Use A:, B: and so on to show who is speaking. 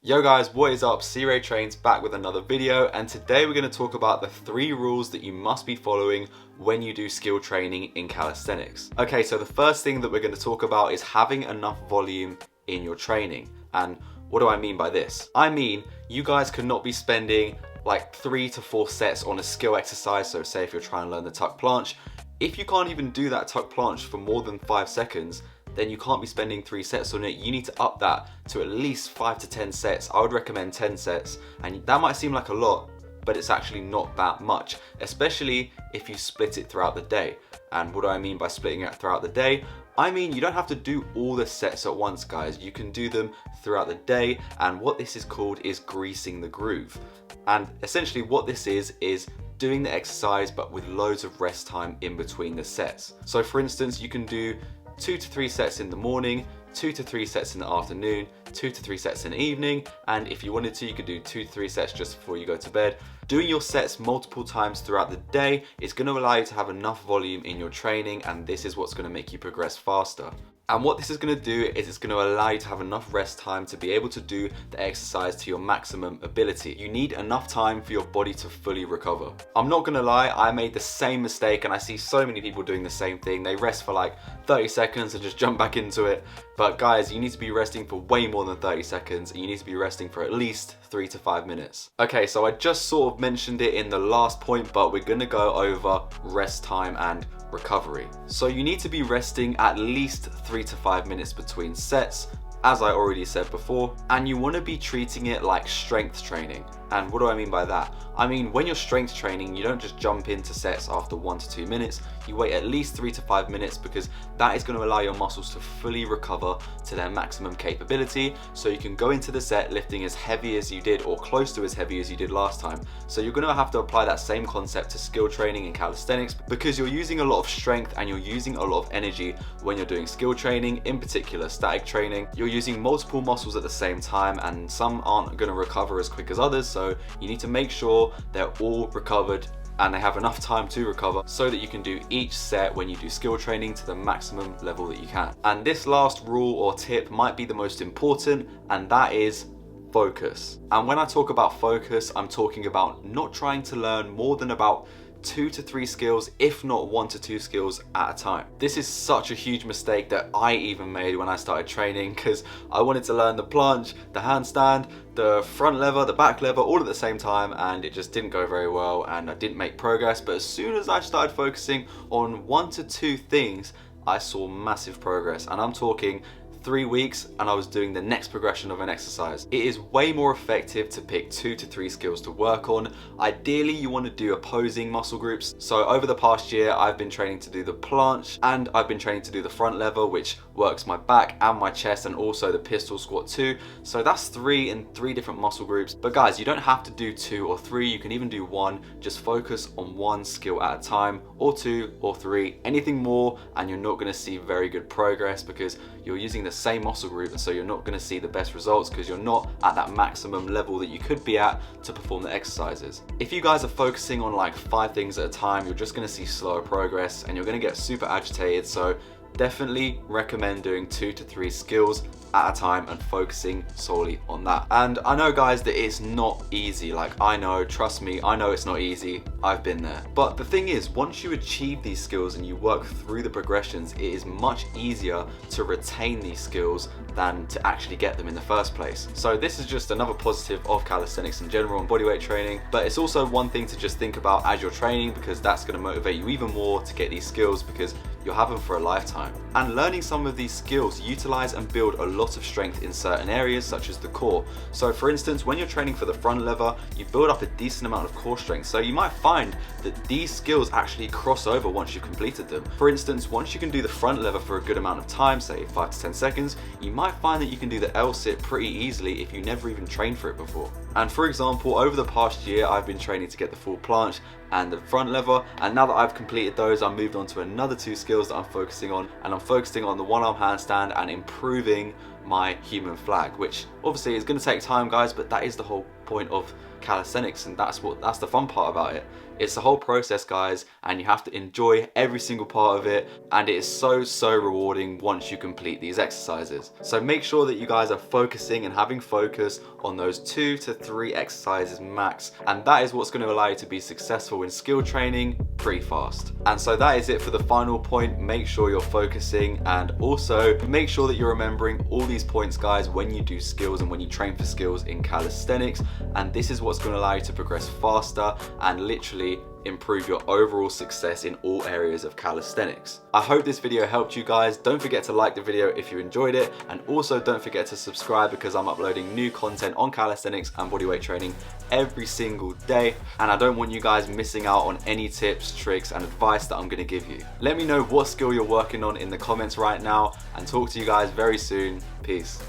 A: Yo guys, what is up? C-Ray Trains back with another video, and today we're going to talk about the 3 rules that you must be following when you do skill training in calisthenics. Okay, so the first thing that we're going to talk about is having enough volume in your training. And what do I mean by this? I mean, you guys could not be spending like 3 to 4 sets on a skill exercise. So say if you're trying to learn the tuck planche, if you can't even do that tuck planche for more than 5 seconds, then you can't be spending 3 sets on it. You need to up that to at least 5 to 10 sets. I would recommend 10 sets, and that might seem like a lot, but it's actually not that much, especially if you split it throughout the day. And what do I mean by splitting it throughout the day? I mean, you don't have to do all the sets at once, guys. You can do them throughout the day, and what this is called is greasing the groove. And essentially what this is doing the exercise but with loads of rest time in between the sets. So for instance, you can do 2 to 3 sets in the morning, 2 to 3 sets in the afternoon, 2 to 3 sets in the evening, and if you wanted to, you could do 2 to 3 sets just before you go to bed. Doing your sets multiple times throughout the day is going to allow you to have enough volume in your training, and this is what's going to make you progress faster. And what this is going to do is it's going to allow you to have enough rest time to be able to do the exercise to your maximum ability. You need enough time for your body to fully recover. I'm not going to lie, I made the same mistake, and I see so many people doing the same thing. They rest for like 30 seconds and just jump back into it. But guys, you need to be resting for way more than 30 seconds, and you need to be resting for at least 3 to 5 minutes. Okay, so I just sort of mentioned it in the last point, but we're going to go over rest time and recovery. So you need to be resting at least 3 to 5 minutes between sets, as I already said before, and you want to be treating it like strength training. And what do I mean by that? I mean, when you're strength training, you don't just jump into sets after 1 to 2 minutes. You wait at least 3 to 5 minutes, because that is going to allow your muscles to fully recover to their maximum capability, so you can go into the set lifting as heavy as you did or close to as heavy as you did last time. So you're going to have to apply that same concept to skill training in calisthenics, because you're using a lot of strength and you're using a lot of energy when you're doing skill training, in particular static training. You're using multiple muscles at the same time, and some aren't going to recover as quick as others, so you need to make sure they're all recovered and they have enough time to recover so that you can do each set when you do skill training to the maximum level that you can. And this last rule or tip might be the most important, and that is focus. And when I talk about focus, I'm talking about not trying to learn more than about 2 to 3 skills, if not 1 to 2 skills at a time. This is such a huge mistake that I even made when I started training, because I wanted to learn the planche, the handstand, the front lever, the back lever, all at the same time, and it just didn't go very well and I didn't make progress. But as soon as I started focusing on 1 to 2 things, I saw massive progress, and I'm talking 3 weeks and I was doing the next progression of an exercise. It is way more effective to pick 2 to 3 skills to work on. Ideally, you want to do opposing muscle groups. So over the past year, I've been training to do the planche, and I've been training to do the front lever, which works my back and my chest, and also the pistol squat too. So that's 3 in 3 different muscle groups. But guys, you don't have to do 2 or 3. You can even do 1. Just focus on 1 skill at a time, or 2 or 3. Anything more and you're not going to see very good progress, because you're using the same muscle group, and so you're not going to see the best results because you're not at that maximum level that you could be at to perform the exercises. If you guys are focusing on like 5 things at a time, you're just going to see slower progress and you're going to get super agitated. So definitely recommend doing 2 to 3 skills at a time and focusing solely on that. And I know, guys, that it's not easy. Like, I know, trust me, I know it's not easy. I've been there. But the thing is, once you achieve these skills and you work through the progressions, it is much easier to retain these skills than to actually get them in the first place. So this is just another positive of calisthenics in general and bodyweight training, but it's also one thing to just think about as you're training, because that's going to motivate you even more to get these skills, because you'll have them for a lifetime. And learning some of these skills utilize and build a lot of strength in certain areas, such as the core. So for instance, when you're training for the front lever, you build up a decent amount of core strength. So you might find that these skills actually cross over once you've completed them. For instance, once you can do the front lever for a good amount of time, say 5 to 10 seconds, you might find that you can do the L sit pretty easily if you never even trained for it before. And for example, over the past year, I've been training to get the full planche and the front lever, and now that I've completed those, I moved on to another 2 skills that I'm focusing on, and I'm focusing on the one arm handstand and improving my human flag, which obviously is going to take time, guys, but that is the whole point of calisthenics, and that's the fun part about it. It's the whole process, guys, and you have to enjoy every single part of it, and it is so rewarding once you complete these exercises. So make sure that you guys are focusing and having focus on those 2 to 3 exercises max, and that is what's going to allow you to be successful in skill training pretty fast. And so that is it for the final point. Make sure you're focusing, and also make sure that you're remembering all these points, guys, when you do skills and when you train for skills in calisthenics, and this is what's going to allow you to progress faster and literally improve your overall success in all areas of calisthenics. I hope this video helped you guys. Don't forget to like the video if you enjoyed it, and also don't forget to subscribe because I'm uploading new content on calisthenics and bodyweight training every single day, and I don't want you guys missing out on any tips, tricks and advice that I'm going to give you. Let me know what skill you're working on in the comments right now, and talk to you guys very soon. Peace.